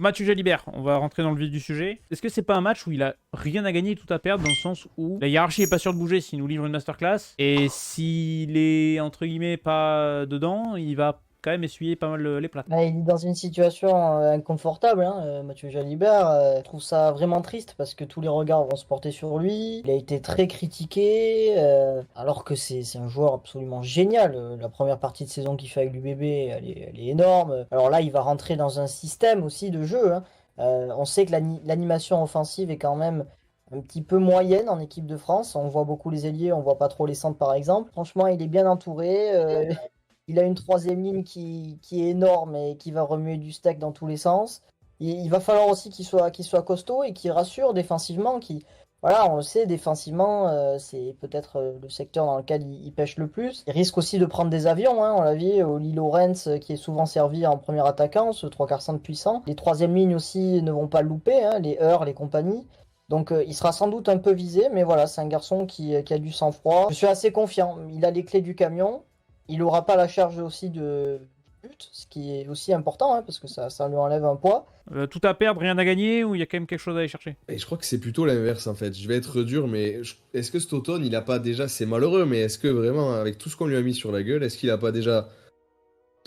Mathieu Jalibert, on va rentrer dans le vif du sujet. Est-ce que c'est pas un match où il a rien à gagner et tout à perdre, dans le sens où la hiérarchie est pas sûre de bouger s'il nous livre une masterclass, et s'il est entre guillemets pas dedans, il va quand même essuyer pas mal les plats. Bah, il est dans une situation inconfortable, hein, Mathieu Jalibert. Je trouve ça vraiment triste parce que tous les regards vont se porter sur lui. Il a été très critiqué, alors que c'est un joueur absolument génial. La première partie de saison qu'il fait avec l'UBB, elle est énorme. Alors là, il va rentrer dans un système aussi de jeu, hein. On sait que l'animation offensive est quand même un petit peu moyenne en équipe de France. On voit beaucoup les ailiers, on voit pas trop les centres par exemple. Franchement, il est bien entouré. Il a une troisième ligne qui est énorme et qui va remuer du steak dans tous les sens. Il va falloir aussi qu'il soit costaud et qu'il rassure défensivement. Voilà, on le sait, défensivement, c'est peut-être le secteur dans lequel il pêche le plus. Il risque aussi de prendre des avions, hein, on l'a vu, au Lee Lawrence, qui est souvent servi en premier attaquant, ce trois quarts centre puissant. Les troisièmes lignes aussi ne vont pas le louper, hein, les Heurs, les compagnies. Donc il sera sans doute un peu visé, mais voilà, c'est un garçon qui a du sang-froid. Je suis assez confiant. Il a les clés du camion. Il n'aura pas la charge aussi de but, ce qui est aussi important, hein, parce que ça lui enlève un poids. Tout à perdre, rien à gagner, ou il y a quand même quelque chose à aller chercher? Et je crois que c'est plutôt l'inverse en fait. Je vais être dur, mais est-ce que cet automne, il a pas déjà, c'est malheureux, mais est-ce que vraiment, avec tout ce qu'on lui a mis sur la gueule, est-ce qu'il a pas déjà,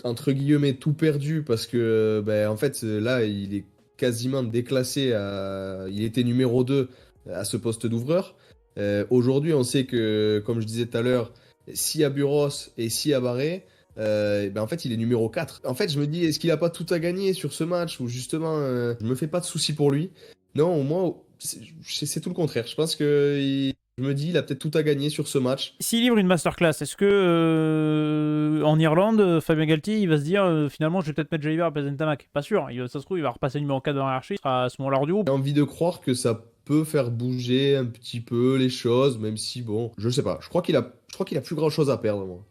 entre guillemets, tout perdu? Parce que, ben, en fait, là, il est quasiment déclassé il était numéro 2 à ce poste d'ouvreur. Aujourd'hui, on sait que, comme je disais tout à l'heure, si à Buros et si à Barré, ben en fait, il est numéro 4. En fait, je me dis, est-ce qu'il a pas tout à gagner sur ce match où justement, je me fais pas de soucis pour lui? Non, moi, c'est tout le contraire. Je pense que je me dis, il a peut-être tout à gagner sur ce match. S'il livre une masterclass, est-ce que en Irlande, Fabien Galtier, il va se dire finalement je vais peut-être mettre Jalibert à la place d'Ntamak? Pas sûr, ça se trouve il va repasser numéro 4 dans la hiérarchie, il sera à ce moment-là hors du groupe. J'ai envie de croire que ça peut faire bouger un petit peu les choses, même si, bon, je sais pas. Je crois qu'il a plus grand-chose à perdre, moi.